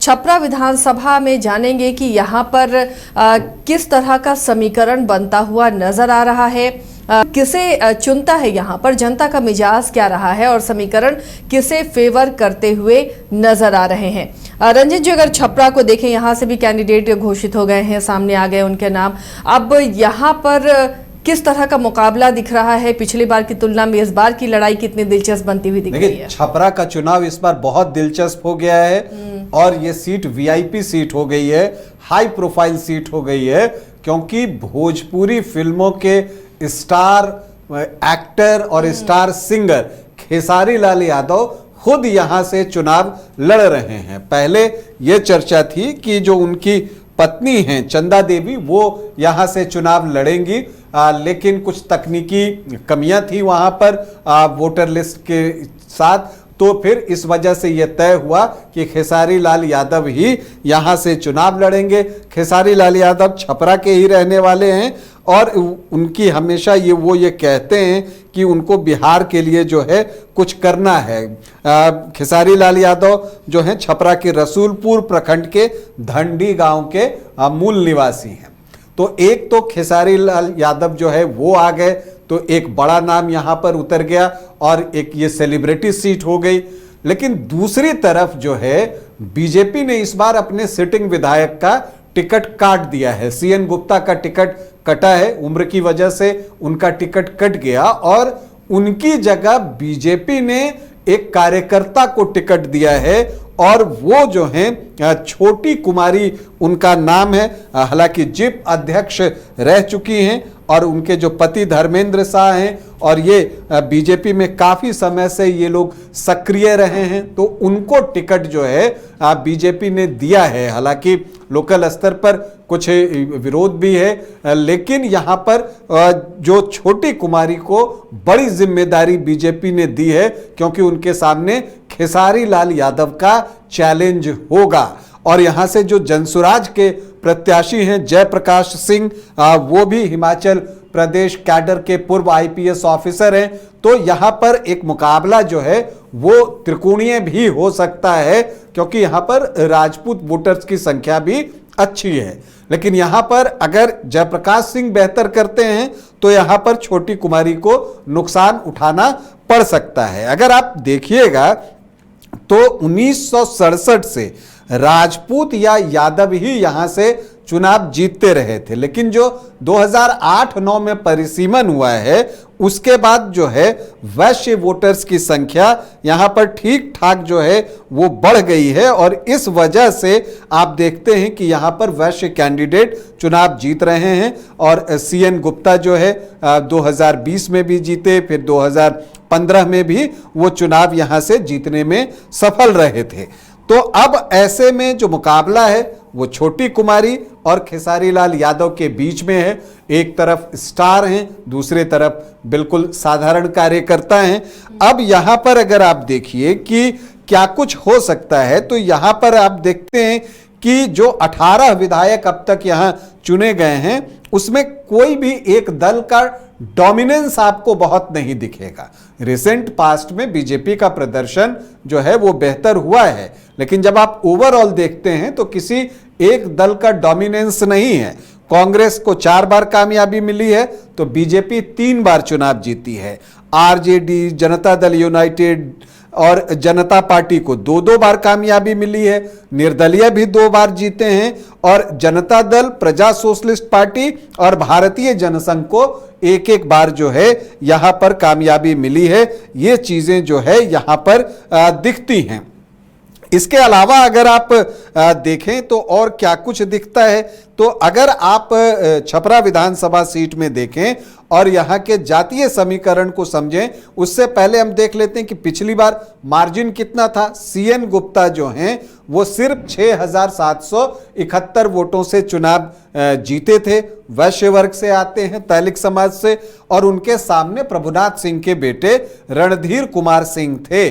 छपरा विधानसभा में जानेंगे कि यहाँ पर किस तरह का समीकरण बनता हुआ नजर आ रहा है, किसे चुनता है, यहाँ पर जनता का मिजाज क्या रहा है और समीकरण किसे फेवर करते हुए नजर आ रहे हैं। रंजित जी, अगर छपरा को देखें, यहाँ से भी कैंडिडेट घोषित हो गए हैं, सामने आ गए उनके नाम। अब यहाँ पर किस तरह का मुकाबला दिख रहा है? पिछली बार की तुलना में इस बार की लड़ाई कितनी दिलचस्प बनती हुई दिख रही है? छपरा का चुनाव इस बार बहुत दिलचस्प हो गया है और ये सीट वीआईपी सीट हो गई है, हाई प्रोफाइल सीट हो गई है, क्योंकि भोजपुरी फिल्मों के स्टार एक्टर और स्टार सिंगर खेसारी लाल यादव खुद यहां से चुनाव लड़ रहे हैं। पहले यह चर्चा थी कि जो उनकी पत्नी हैं चंदा देवी, वो यहां से चुनाव लड़ेंगी, लेकिन कुछ तकनीकी कमियां थी वहां पर वोटर लिस्ट के साथ, तो फिर इस वजह से यह तय हुआ कि खेसारी लाल यादव ही यहां से चुनाव लड़ेंगे। खेसारी लाल यादव छपरा के ही रहने वाले हैं और उनकी हमेशा ये कहते हैं कि उनको बिहार के लिए जो है कुछ करना है। खेसारी लाल यादव जो हैं छपरा के रसूलपुर प्रखंड के धंडी गांव के मूल निवासी हैं। तो एक तो खेसारी लाल यादव जो है वो आ गए, तो एक बड़ा नाम यहां पर उतर गया और एक ये सेलिब्रिटी सीट हो गई। लेकिन दूसरी तरफ जो है बीजेपी ने इस बार अपने सिटिंग विधायक का टिकट काट दिया है। सीएन गुप्ता का टिकट कटा है, उम्र की वजह से उनका टिकट कट गया और उनकी जगह बीजेपी ने एक कार्यकर्ता को टिकट दिया है और वो जो हैं छोटी कुमारी उनका नाम है। हालांकि जिप अध्यक्ष रह चुकी हैं और उनके जो पति धर्मेंद्र शाह हैं और ये बीजेपी में काफ़ी समय से ये लोग सक्रिय रहे हैं, तो उनको टिकट जो है बीजेपी ने दिया है। हालांकि लोकल स्तर पर कुछ विरोध भी है, लेकिन यहाँ पर जो छोटी कुमारी को बड़ी जिम्मेदारी बीजेपी ने दी है, क्योंकि उनके सामने खेसारी लाल यादव का चैलेंज होगा। और यहाँ से जो जनसुराज के प्रत्याशी हैं जयप्रकाश सिंह, वो भी हिमाचल प्रदेश कैडर के पूर्व आईपीएस ऑफिसर हैं, तो यहाँ पर एक मुकाबला जो है वो त्रिकोणीय भी हो सकता है, क्योंकि यहाँ पर राजपूत वोटर्स की संख्या भी अच्छी है। लेकिन यहाँ पर अगर जयप्रकाश सिंह बेहतर करते हैं तो यहाँ पर छोटी कुमारी को नुकसान उठाना पड़ सकता है। अगर आप देखिएगा तो 1967 से राजपूत या यादव ही यहां से चुनाव जीतते रहे थे, लेकिन जो 2008-9 में परिसीमन हुआ है उसके बाद जो है वैश्य वोटर्स की संख्या यहां पर ठीक ठाक जो है वो बढ़ गई है और इस वजह से आप देखते हैं कि यहां पर वैश्य कैंडिडेट चुनाव जीत रहे हैं। और सीएन गुप्ता जो है 2020 में भी जीते, फिर 2015 में भी वो चुनाव यहां से जीतने में सफल रहे थे। तो अब ऐसे में जो मुकाबला है वो छोटी कुमारी और खेसारी लाल यादव के बीच में है। एक तरफ स्टार हैं, दूसरे तरफ बिल्कुल साधारण कार्यकर्ता हैं। अब यहां पर अगर आप देखिए कि क्या कुछ हो सकता है, तो यहां पर आप देखते हैं कि जो 18 विधायक अब तक यहां चुने गए हैं उसमें कोई भी एक दल का डोमिनेंस आपको बहुत नहीं दिखेगा। रिसेंट पास्ट में बीजेपी का प्रदर्शन जो है वो बेहतर हुआ है, लेकिन जब आप ओवरऑल देखते हैं तो किसी एक दल का डोमिनेंस नहीं है। कांग्रेस को 4 बार कामयाबी मिली है तो बीजेपी 3 बार चुनाव जीती है। आरजेडी, जनता दल यूनाइटेड और जनता पार्टी को 2-2 बार कामयाबी मिली है। निर्दलीय भी 2 बार जीते हैं और जनता दल, प्रजा सोशलिस्ट पार्टी और भारतीय जनसंघ को 1-1 बार जो है यहां पर कामयाबी मिली है। ये चीजें जो है यहां पर दिखती हैं। इसके अलावा अगर आप देखें तो और क्या कुछ दिखता है, तो अगर आप छपरा विधानसभा सीट में देखें और यहाँ के जातीय समीकरण को समझें, उससे पहले हम देख लेते हैं कि पिछली बार मार्जिन कितना था। सीएन गुप्ता जो हैं वो सिर्फ 6,771 वोटों से चुनाव जीते थे। वैश्य वर्ग से आते हैं, तैलिक समाज से, और उनके सामने प्रभुनाथ सिंह के बेटे रणधीर कुमार सिंह थे,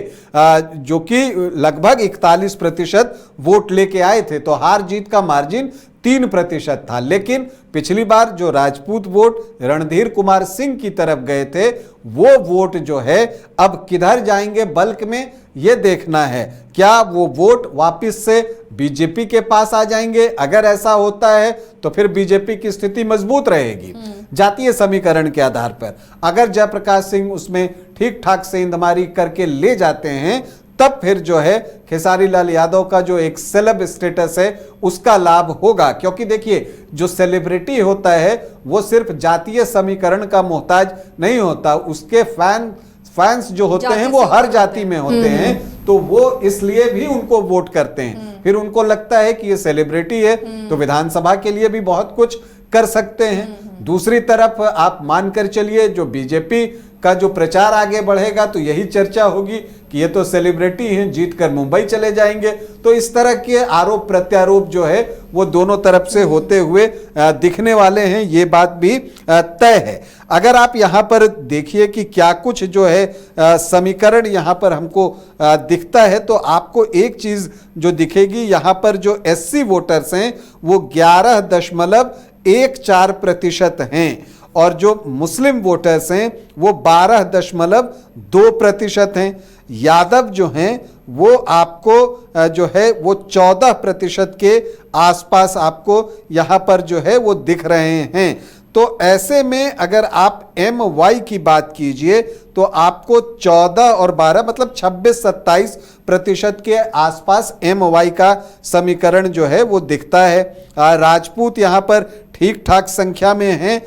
जो कि लगभग 41% वोट लेके आए थे। तो हार जीत का मार्जिन 3% था। लेकिन पिछली बार जो राजपूत वोट रणधीर कुमार सिंह की तरफ गए थे, वो वोट जो है अब किधर जाएंगे बल्क में, ये देखना है। क्या वो वोट वापस से बीजेपी के पास आ जाएंगे? अगर ऐसा होता है तो फिर बीजेपी की स्थिति मजबूत रहेगी जातीय समीकरण के आधार पर। अगर जयप्रकाश सिंह उसमें ठीक ठाक सेंधमारी करके ले जाते हैं, तब फिर जो है खेसारी लाल यादव का जो एक सेलेब स्टेटस है उसका लाभ होगा। क्योंकि देखिए, जो सेलिब्रिटी होता है वो सिर्फ जातीय समीकरण का मोहताज नहीं होता, उसके फैंस जो होते हैं वो हर जाति में होते हैं, तो वो इसलिए भी उनको वोट करते हैं। फिर उनको लगता है कि ये सेलिब्रिटी है तो विधानसभा के लिए भी बहुत कुछ कर सकते हैं। दूसरी तरफ आप मानकर चलिए, जो बीजेपी का जो प्रचार आगे बढ़ेगा तो यही चर्चा होगी कि ये तो सेलिब्रिटी हैं, जीतकर मुंबई चले जाएंगे। तो इस तरह के आरोप प्रत्यारोप जो है वो दोनों तरफ से होते हुए दिखने वाले हैं, ये बात भी तय है। अगर आप यहाँ पर देखिए कि क्या कुछ जो है समीकरण यहाँ पर हमको दिखता है, तो आपको एक चीज जो दिखेगी, यहाँ पर जो SC वोटर्स हैं वो 11.14% हैं और जो मुस्लिम वोटर्स हैं वो 12.2% हैं। यादव जो हैं वो आपको जो है वो 14% के आसपास आपको यहाँ पर जो है वो दिख रहे हैं। तो ऐसे में अगर आप MY की बात कीजिए तो आपको 14 और 12 मतलब 26-27% के आसपास MY का समीकरण जो है वो दिखता है। राजपूत यहाँ पर ठीक ठाक संख्या में हैं,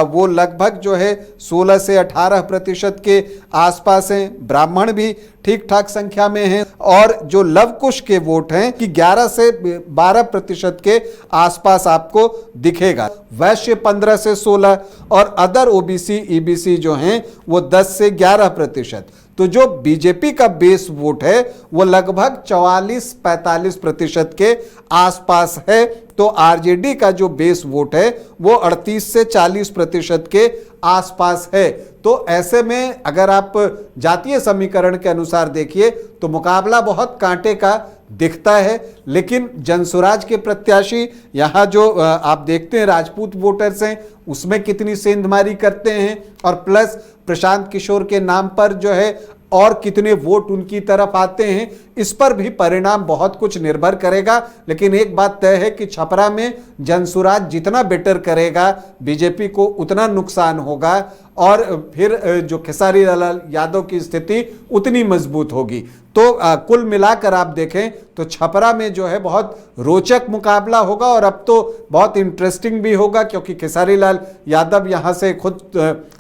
वो लगभग जो है 16 से 18% के आसपास हैं। ब्राह्मण भी ठीक ठाक संख्या में हैं और जो लवकुश के वोट हैं कि 11 से 12% के आसपास आपको दिखेगा। वैश्य 15 से 16 और अदर OBC EBC जो हैं वो 10 से 11%। तो जो बीजेपी का बेस वोट है वो लगभग 44-45% के आसपास है। तो आरजेडी का जो बेस वोट है वो 38 से 40% के आसपास है। तो ऐसे में अगर आप जातीय समीकरण के अनुसार देखिए तो मुकाबला बहुत कांटे का दिखता है। लेकिन जनसुराज के प्रत्याशी यहाँ जो आप देखते हैं राजपूत वोटर्स हैं उसमें कितनी सेंधमारी करते हैं, और प्लस प्रशांत किशोर के नाम पर जो है और कितने वोट उनकी तरफ आते हैं, इस पर भी परिणाम बहुत कुछ निर्भर करेगा। लेकिन एक बात तय है कि छपरा में जनसुराज जितना बेटर करेगा बीजेपी को उतना नुकसान होगा, और फिर जो खेसारी लाल यादव की स्थिति उतनी मजबूत होगी। तो कुल मिलाकर आप देखें तो छपरा में जो है बहुत रोचक मुकाबला होगा, और अब तो बहुत इंटरेस्टिंग भी होगा क्योंकि खेसारी लाल यादव यहाँ से खुद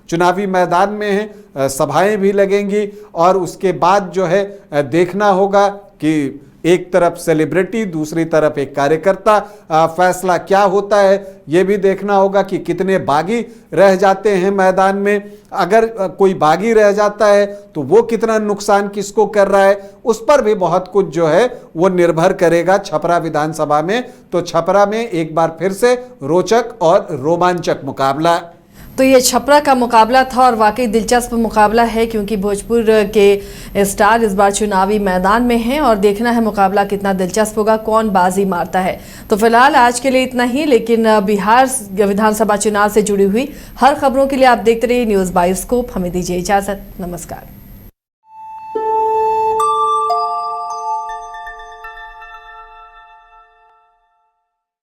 चुनावी मैदान में हैं, सभाएं भी लगेंगी, और उसके बाद जो है देखना होगा कि एक तरफ सेलिब्रिटी दूसरी तरफ एक कार्यकर्ता, फैसला क्या होता है ये भी देखना होगा कि कितने बागी रह जाते हैं मैदान में। अगर कोई बागी रह जाता है तो वो कितना नुकसान किसको कर रहा है, उस पर भी बहुत कुछ जो है वो निर्भर करेगा छपरा विधानसभा में। तो छपरा में एक बार फिर से रोचक और रोमांचक मुकाबला। तो ये छपरा का मुकाबला था और वाकई दिलचस्प मुकाबला है, क्योंकि भोजपुर के स्टार इस बार चुनावी मैदान में हैं और देखना है मुकाबला कितना दिलचस्प होगा, कौन बाजी मारता है। तो फिलहाल आज के लिए इतना ही, लेकिन बिहार विधानसभा चुनाव से जुड़ी हुई हर खबरों के लिए आप देखते रहिए न्यूज़ बाइस्कोप। हमें दीजिए इजाजत, नमस्कार।